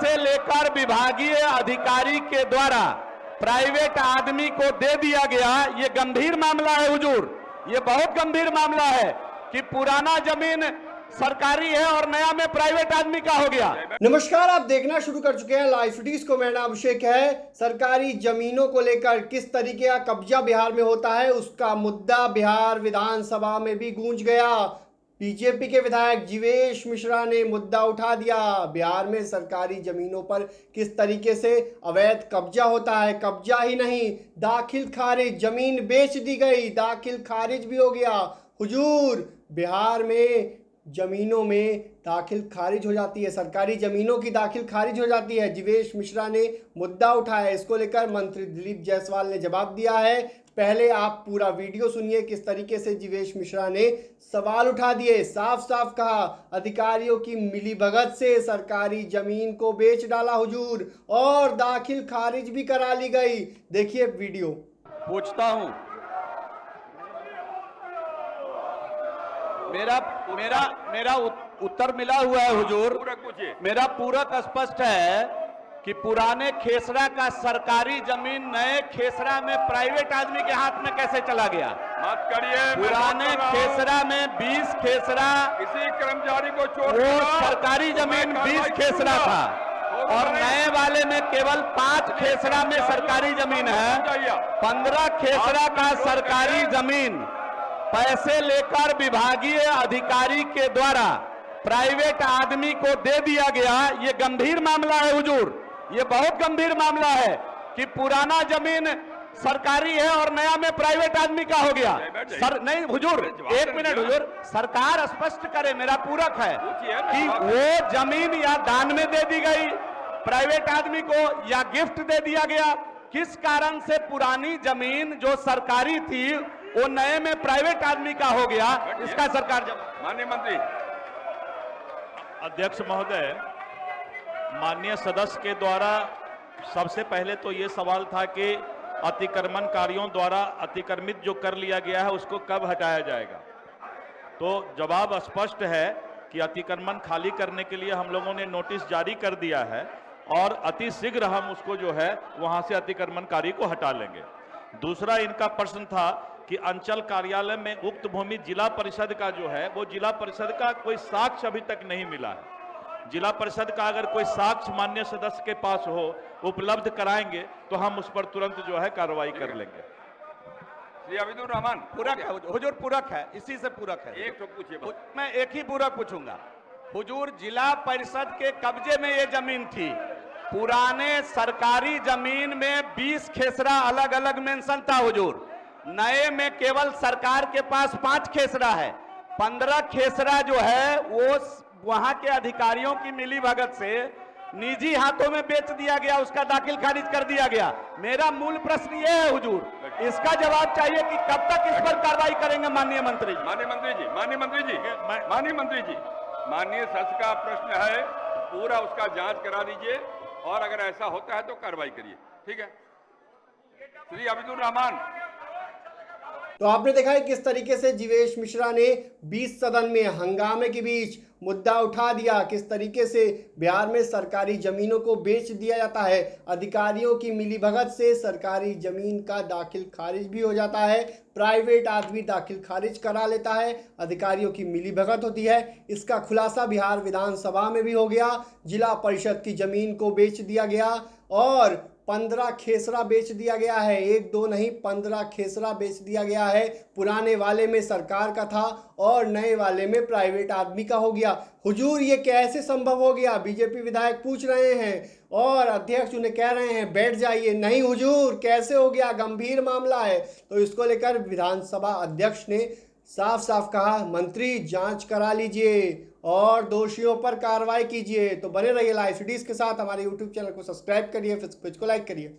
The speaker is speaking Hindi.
पैसे लेकर विभागीय अधिकारी के द्वारा प्राइवेट आदमी को दे दिया गया। ये गंभीर मामला है हुजूर, ये बहुत गंभीर मामला है कि पुराना जमीन सरकारी है और नया में प्राइवेट आदमी का हो गया। नमस्कार, आप देखना शुरू कर चुके हैं लाइव सिटीज को। मेरा नाम अभिषेक है। सरकारी जमीनों को लेकर किस तरीके का कब्जा बिहार में होता है, उसका मुद्दा बिहार विधानसभा में भी गूंज गया। बीजेपी के विधायक जीवेश मिश्रा ने मुद्दा उठा दिया। बिहार में सरकारी जमीनों पर किस तरीके से अवैध कब्जा होता है। कब्जा ही नहीं, दाखिल खारिज, जमीन बेच दी गई, दाखिल खारिज भी हो गया। हुजूर, बिहार में जमीनों में दाखिल खारिज हो जाती है, सरकारी जमीनों की दाखिल खारिज हो जाती है। जीवेश मिश्रा ने मुद्दा उठाया, इसको लेकर मंत्री दिलीप जायसवाल ने जवाब दिया है। पहले आप पूरा वीडियो सुनिए किस तरीके से जीवेश मिश्रा ने सवाल उठा दिए। साफ साफ कहा, अधिकारियों की मिलीभगत से सरकारी जमीन को बेच डाला हुजूर, और दाखिल खारिज भी करा ली गई। देखिए वीडियो। पूछता हूं, मेरा उत्तर मिला हुआ है हुजूर। मेरा पूरक स्पष्ट है कि पुराने खेसरा का सरकारी जमीन नए खेसरा में प्राइवेट आदमी के हाथ में कैसे चला गया। मत करिए, पुराने खेसरा में 20 खेसरा, किसी कर्मचारी को छोड़ वो सरकारी जमीन 20 खेसरा था, और नए वाले में केवल 5 खेसरा में सरकारी जमीन है। 15 खेसरा का सरकारी जमीन पैसे लेकर विभागीय अधिकारी के द्वारा प्राइवेट आदमी को दे दिया गया। ये गंभीर मामला है हुजूर, ये बहुत गंभीर मामला है कि पुराना जमीन सरकारी है और नया में प्राइवेट आदमी का हो गया। नहीं हुजूर, एक मिनट हुजूर, सरकार स्पष्ट करे, मेरा पूरक है कि वो जमीन या दान में दे दी गई प्राइवेट आदमी को या गिफ्ट दे दिया गया। किस कारण से पुरानी जमीन जो सरकारी थी वो नए में प्राइवेट आदमी का हो गया, इसका सरकार जवाब। माननीय मंत्री। अध्यक्ष महोदय, माननीय सदस्य के द्वारा सबसे पहले तो ये सवाल था कि अतिक्रमणकारियों द्वारा अतिक्रमित जो कर लिया गया है उसको कब हटाया जाएगा। तो जवाब स्पष्ट है कि अतिक्रमण खाली करने के लिए हम लोगों ने नोटिस जारी कर दिया है और अति शीघ्र हम उसको जो है वहां से अतिक्रमणकारी को हटा लेंगे। दूसरा इनका प्रश्न था कि अंचल कार्यालय में उक्त भूमि जिला परिषद का जो है, वो जिला परिषद का कोई साक्ष्य अभी तक नहीं मिला है। जिला परिषद का अगर कोई साक्ष्य माननीय सदस्य के पास हो, उपलब्ध कराएंगे तो हम उस पर तुरंत जो है कार्रवाई कर लेंगे। श्री अब्दुल रहमान। पूरक है हुजूर, पूरक है, इसी से पूरक है। एक तो पूछिए, मैं एक ही पूरक पूछूंगा। हुजूर, जिला परिषद के कब्जे में ये जमीन थी। पुराने सरकारी जमीन में 20 खेसरा अलग अलग मेंशन था हुजूर, नए में केवल सरकार के पास 5 खेसरा है। 15 खेसरा जो है वो वहां के अधिकारियों की मिलीभगत से निजी हाथों में बेच दिया गया, उसका दाखिल खारिज कर दिया गया। मेरा मूल प्रश्न ये है हुजूर, इसका जवाब चाहिए कि कब तक इस पर कार्रवाई करेंगे माननीय मंत्री। माननीय मंत्री जी, माननीय मंत्री जी, माननीय मंत्री जी, माननीय सदस्य का प्रश्न है, पूरा उसका जांच करा दीजिए और अगर ऐसा होता है तो कार्रवाई करिए। ठीक है। श्री अब्दुल रहमान। तो आपने देखा है किस तरीके से जीवेश मिश्रा ने 20 सदन में हंगामे के बीच मुद्दा उठा दिया। किस तरीके से बिहार में सरकारी जमीनों को बेच दिया जाता है, अधिकारियों की मिलीभगत से सरकारी जमीन का दाखिल खारिज भी हो जाता है, प्राइवेट आदमी दाखिल खारिज करा लेता है, अधिकारियों की मिलीभगत होती है। इसका खुलासा बिहार विधानसभा में भी हो गया। जिला परिषद की जमीन को बेच दिया गया और 15 खेसरा बेच दिया गया है। 1-2 नहीं, 15 खेसरा बेच दिया गया है। पुराने वाले में सरकार का था और नए वाले में प्राइवेट आदमी का हो गया। हुजूर, ये कैसे संभव हो गया? बीजेपी विधायक पूछ रहे हैं और अध्यक्ष उन्हें कह रहे हैं बैठ जाइए। नहीं हुजूर, कैसे हो गया? गंभीर मामला है। तो इसको लेकर विधानसभा अध्यक्ष ने साफ साफ कहा, मंत्री जांच करा लीजिए और दोषियों पर कार्रवाई कीजिए। तो बने रहिए लाइव सिटीज के साथ। हमारे यूट्यूब चैनल को सब्सक्राइब करिए, फेसबुक पेज को लाइक करिए।